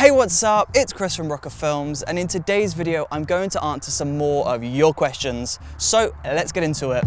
Hey, what's up? It's Chris from Brooker Films, and in today's video I'm going to answer some more of your questions. So let's get into it.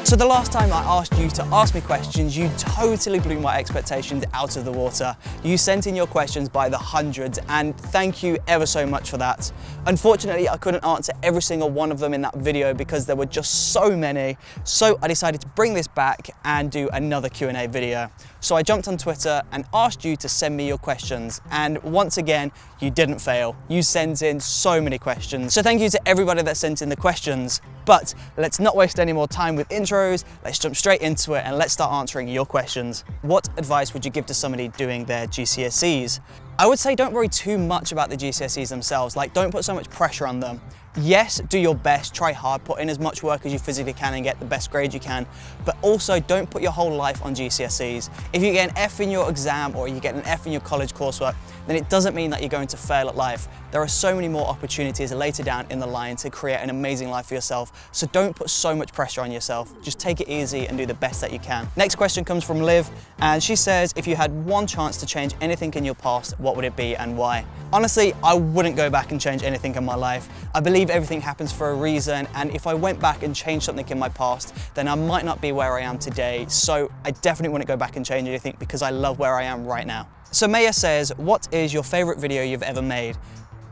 So the last time I asked you to ask me questions, you totally blew my expectations out of the water. You sent in your questions by the hundreds, and thank you ever so much for that. Unfortunately, I couldn't answer every single one of them in that video because there were just so many. So I decided to bring this back and do another Q&A video. So I jumped on Twitter and asked you to send me your questions. And once again, you didn't fail. You sent in so many questions. So thank you to everybody that sent in the questions. But let's not waste any more time with intros. Let's jump straight into it and let's start answering your questions. What advice would you give to somebody doing their GCSEs? I would say don't worry too much about the GCSEs themselves. Like, don't put so much pressure on them. Yes, do your best, try hard, put in as much work as you physically can and get the best grade you can, but also don't put your whole life on GCSEs. If you get an F in your exam or you get an F in your college coursework, then it doesn't mean that you're going to fail at life. There are so many more opportunities later down in the line to create an amazing life for yourself, so don't put so much pressure on yourself. Just take it easy and do the best that you can. Next question comes from Liv, and she says, if you had one chance to change anything in your past, what would it be and why? Honestly, I wouldn't go back and change anything in my life. I believe everything happens for a reason, and if I went back and changed something in my past, then I might not be where I am today. So I definitely wouldn't go back and change anything because I love where I am right now. So Maya says, what is your favorite video you've ever made?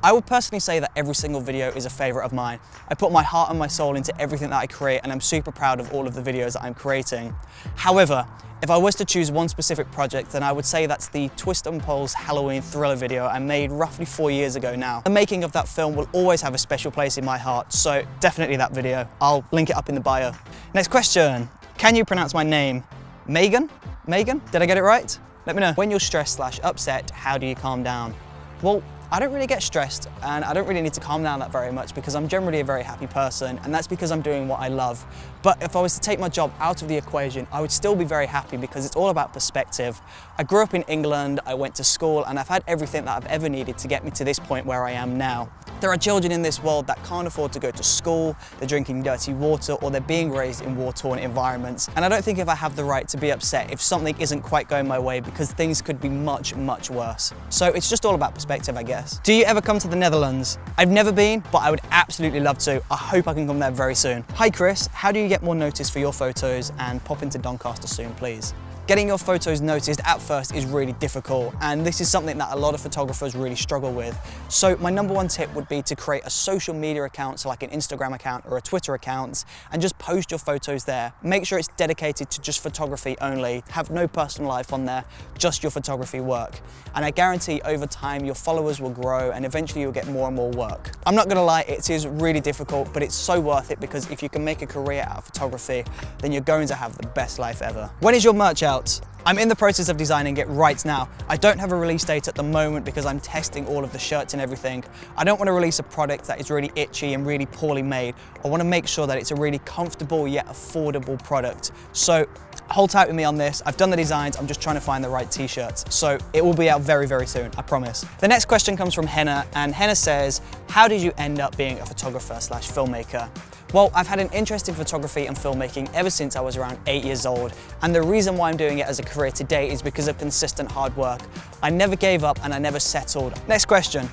I would personally say that every single video is a favorite of mine. I put my heart and my soul into everything that I create, and I'm super proud of all of the videos that I'm creating. However, if I was to choose one specific project, then I would say that's the Twist and Pulse Halloween thriller video I made roughly 4 years ago now. The making of that film will always have a special place in my heart, so definitely that video. I'll link it up in the bio. Next question, can you pronounce my name? Megan? Megan? Did I get it right? Let me know. When you're stressed/upset, how do you calm down? Well, I don't really get stressed, and I don't really need to calm down that very much because I'm generally a very happy person, and that's because I'm doing what I love. But if I was to take my job out of the equation, I would still be very happy because it's all about perspective. I grew up in England, I went to school, and I've had everything that I've ever needed to get me to this point where I am now. There are children in this world that can't afford to go to school, they're drinking dirty water, or they're being raised in war-torn environments. And I don't think if I have the right to be upset if something isn't quite going my way because things could be much, much worse. So it's just all about perspective, I guess. Do you ever come to the Netherlands? I've never been, but I would absolutely love to. I hope I can come there very soon. Hi Chris, how do you get more notice for your photos, and pop into Doncaster soon, please? Getting your photos noticed at first is really difficult, and this is something that a lot of photographers really struggle with. So my number one tip would be to create a social media account, so like an Instagram account or a Twitter account, and just post your photos there. Make sure it's dedicated to just photography only. Have no personal life on there, just your photography work. And I guarantee over time your followers will grow and eventually you'll get more and more work. I'm not gonna lie, it is really difficult, but it's so worth it because if you can make a career out of photography, then you're going to have the best life ever. When is your merch out? I'm in the process of designing it right now. I don't have a release date at the moment because I'm testing all of the shirts and everything. I don't want to release a product that is really itchy and really poorly made. I want to make sure that it's a really comfortable yet affordable product. So hold tight with me on this. I've done the designs, I'm just trying to find the right t-shirts. So it will be out very, very soon, I promise. The next question comes from Henna, and Henna says, how did you end up being a photographer/filmmaker? Well, I've had an interest in photography and filmmaking ever since I was around 8 years old, and the reason why I'm doing it as a career today is because of consistent hard work. I never gave up and I never settled. Next question.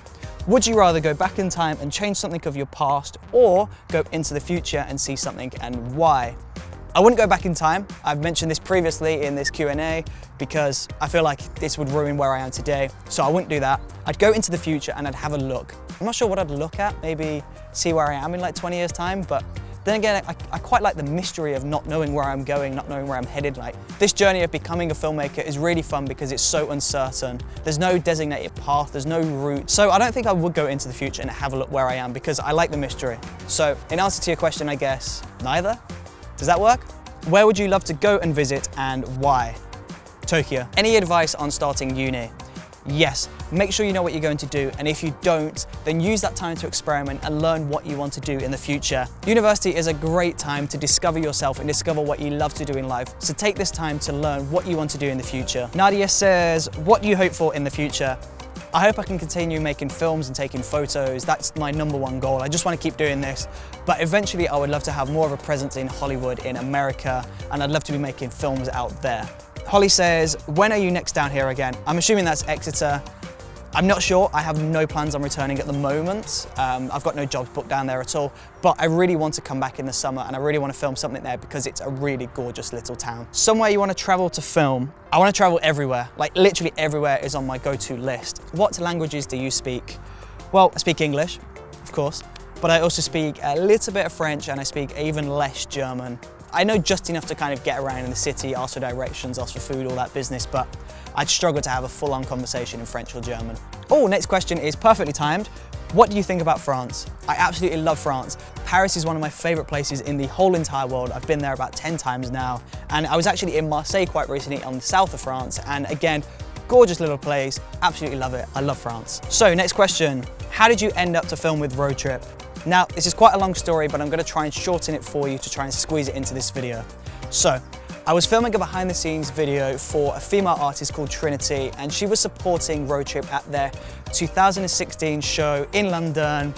Would you rather go back in time and change something of your past, or go into the future and see something, and why? I wouldn't go back in time. I've mentioned this previously in this Q&A because I feel like this would ruin where I am today, so I wouldn't do that. I'd go into the future and I'd have a look. I'm not sure what I'd look at, maybe see where I am in like 20 years time, but then again, I quite like the mystery of not knowing where I'm going, not knowing where I'm headed. Like, this journey of becoming a filmmaker is really fun because it's so uncertain. There's no designated path, there's no route. So I don't think I would go into the future and have a look where I am because I like the mystery. So in answer to your question, I guess, neither? Does that work? Where would you love to go and visit, and why? Tokyo. Any advice on starting uni? Yes, make sure you know what you're going to do, and if you don't, then use that time to experiment and learn what you want to do in the future. University is a great time to discover yourself and discover what you love to do in life, so take this time to learn what you want to do in the future. Nadia says, what do you hope for in the future? I hope I can continue making films and taking photos. That's my #1 goal. I just want to keep doing this. But eventually I would love to have more of a presence in Hollywood, in America, and I'd love to be making films out there. Holly says, when are you next down here again? I'm assuming that's Exeter. I'm not sure, I have no plans on returning at the moment. I've got no jobs booked down there at all, but I really want to come back in the summer and I really want to film something there because it's a really gorgeous little town. Somewhere you want to travel to film? I want to travel everywhere, like literally everywhere is on my go-to list. What languages do you speak? Well, I speak English, of course, but I also speak a little bit of French and I speak even less German. I know just enough to kind of get around in the city, ask for directions, ask for food, all that business, but I'd struggle to have a full-on conversation in French or German. Oh, next question is perfectly timed. What do you think about France? I absolutely love France. Paris is one of my favorite places in the whole entire world. I've been there about 10 times now. And I was actually in Marseille quite recently on the south of France. And again, gorgeous little place, absolutely love it. I love France. So next question, how did you end up to film with Roadtrip? Now, this is quite a long story, but I'm gonna try and shorten it for you to try and squeeze it into this video. So, I was filming a behind the scenes video for a female artist called Trinity, and she was supporting Roadtrip at their 2016 show in London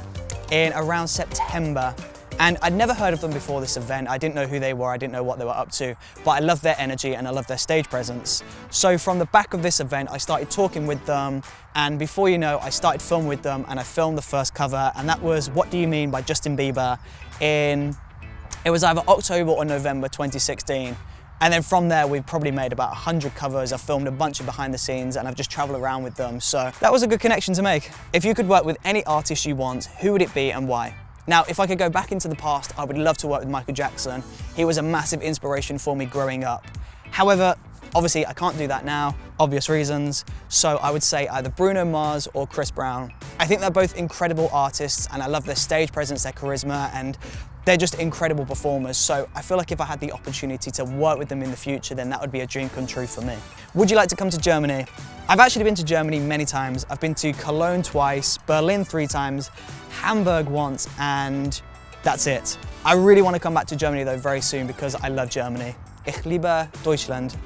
in around September. And I'd never heard of them before this event. I didn't know who they were, I didn't know what they were up to, but I loved their energy and I loved their stage presence. So from the back of this event, I started talking with them, and before you know, I started filming with them and I filmed the first cover, and that was What Do You Mean by Justin Bieber it was either October or November 2016. And then from there, we've probably made about 100 covers. I've filmed a bunch of behind the scenes and I've just traveled around with them. So that was a good connection to make. If you could work with any artist you want, who would it be and why? Now, if I could go back into the past, I would love to work with Michael Jackson. He was a massive inspiration for me growing up. However, obviously I can't do that now, obvious reasons. So I would say either Bruno Mars or Chris Brown. I think they're both incredible artists and I love their stage presence, their charisma, and they're just incredible performers. So I feel like if I had the opportunity to work with them in the future, then that would be a dream come true for me. Would you like to come to Germany? I've actually been to Germany many times. I've been to Cologne twice, Berlin 3 times, Hamburg once, and that's it. I really want to come back to Germany though very soon because I love Germany. Ich liebe Deutschland.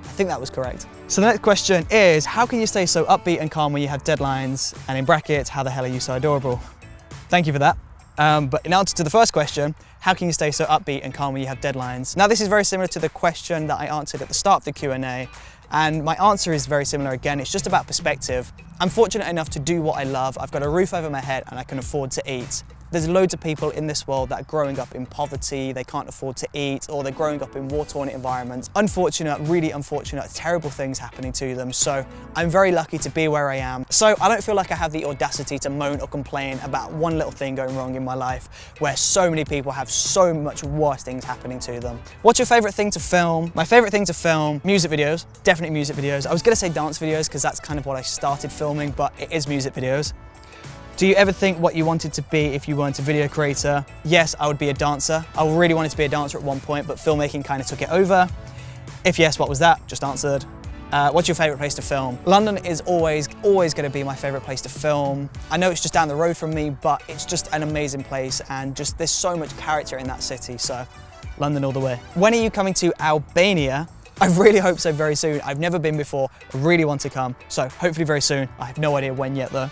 I think that was correct. So the next question is, how can you stay so upbeat and calm when you have deadlines? And in brackets, how the hell are you so adorable? Thank you for that. But in answer to the first question, how can you stay so upbeat and calm when you have deadlines? Now this is very similar to the question that I answered at the start of the Q&A, and my answer is very similar again. It's just about perspective. I'm fortunate enough to do what I love. I've got a roof over my head and I can afford to eat. There's loads of people in this world that are growing up in poverty, they can't afford to eat, or they're growing up in war-torn environments. Unfortunate, really unfortunate, terrible things happening to them. So I'm very lucky to be where I am. So I don't feel like I have the audacity to moan or complain about one little thing going wrong in my life, where so many people have so much worse things happening to them. What's your favorite thing to film? My favorite thing to film, music videos, definitely music videos. I was gonna say dance videos because that's kind of what I started filming, but it is music videos. Do you ever think what you wanted to be if you weren't a video creator? Yes, I would be a dancer. I really wanted to be a dancer at one point, but filmmaking kind of took it over. If yes, what was that? Just answered. What's your favorite place to film? London is always going to be my favorite place to film. I know it's just down the road from me, but it's just an amazing place and just there's so much character in that city, so London all the way. When are you coming to Albania? I really hope so very soon. I've never been before, I really want to come, so hopefully very soon. I have no idea when yet though.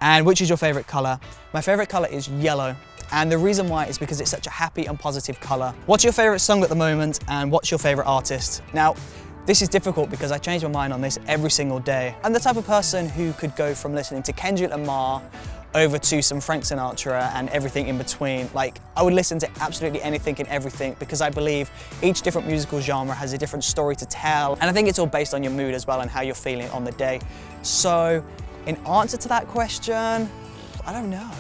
And which is your favorite color? My favorite color is yellow. And the reason why is because it's such a happy and positive color. What's your favorite song at the moment? And what's your favorite artist? Now, this is difficult because I change my mind on this every single day. I'm the type of person who could go from listening to Kendrick Lamar over to some Frank Sinatra and everything in between. Like, I would listen to absolutely anything and everything because I believe each different musical genre has a different story to tell. And I think it's all based on your mood as well and how you're feeling on the day. So, in answer to that question, I don't know.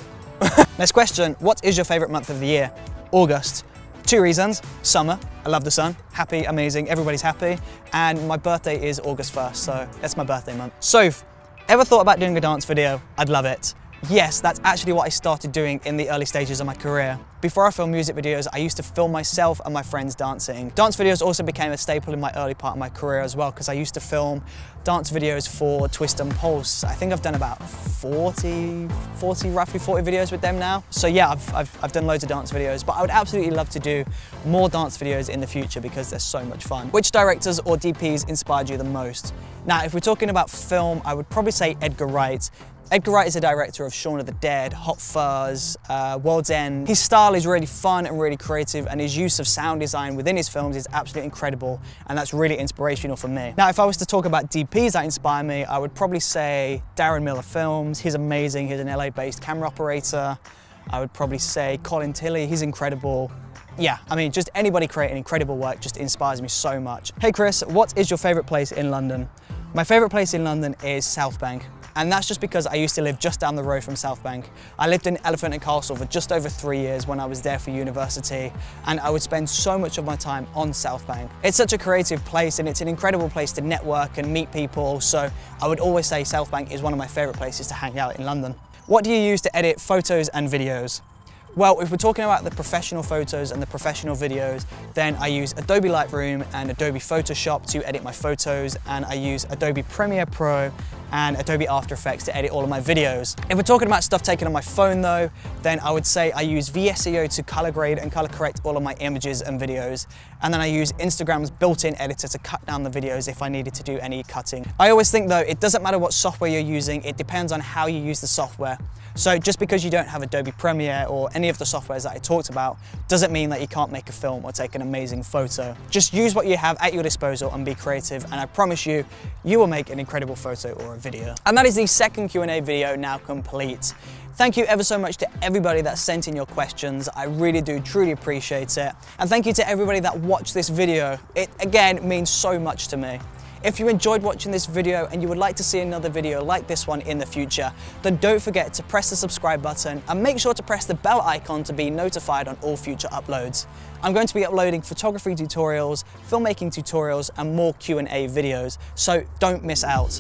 Next question, what is your favorite month of the year? August. 2 reasons, summer, I love the sun, happy, amazing, everybody's happy, and my birthday is August 1st, so that's my birthday month. Soph, ever thought about doing a dance video? I'd love it. Yes, that's actually what I started doing in the early stages of my career. Before I filmed music videos, I used to film myself and my friends dancing. Dance videos also became a staple in my early part of my career as well, because I used to film dance videos for Twist and Pulse. I think I've done about roughly 40 videos with them now. So yeah, I've done loads of dance videos, but I would absolutely love to do more dance videos in the future because they're so much fun. Which directors or DPs inspired you the most? Now, if we're talking about film, I would probably say Edgar Wright. Edgar Wright is a director of Shaun of the Dead, Hot Fuzz, World's End. His style is really fun and really creative, and his use of sound design within his films is absolutely incredible, and that's really inspirational for me. Now, if I was to talk about DPs that inspire me, I would probably say Darren Miller Films. He's amazing. He's an LA-based camera operator. I would probably say Colin Tilley. He's incredible. Yeah, I mean, just anybody creating incredible work just inspires me so much. Hey Chris, what is your favorite place in London? My favorite place in London is South Bank. And that's just because I used to live just down the road from South Bank. I lived in Elephant and Castle for just over 3 years when I was there for university, and I would spend so much of my time on South Bank. It's such a creative place and it's an incredible place to network and meet people, so I would always say South Bank is one of my favourite places to hang out in London. What do you use to edit photos and videos? Well, if we're talking about the professional photos and the professional videos, then I use Adobe Lightroom and Adobe Photoshop to edit my photos, and I use Adobe Premiere Pro and Adobe After Effects to edit all of my videos. If we're talking about stuff taken on my phone though, then I would say I use VSEO to color grade and color correct all of my images and videos. And then I use Instagram's built-in editor to cut down the videos if I needed to do any cutting. I always think though, it doesn't matter what software you're using, it depends on how you use the software. So just because you don't have Adobe Premiere or any of the softwares that I talked about, doesn't mean that you can't make a film or take an amazing photo. Just use what you have at your disposal and be creative, and I promise you, you will make an incredible photo or a video. And that is the second Q&A video now complete. Thank you ever so much to everybody that sent in your questions. I really do truly appreciate it. And thank you to everybody that watched this video. It again means so much to me. If you enjoyed watching this video and you would like to see another video like this one in the future, then don't forget to press the subscribe button and make sure to press the bell icon to be notified on all future uploads. I'm going to be uploading photography tutorials, filmmaking tutorials, and more Q&A videos, so don't miss out.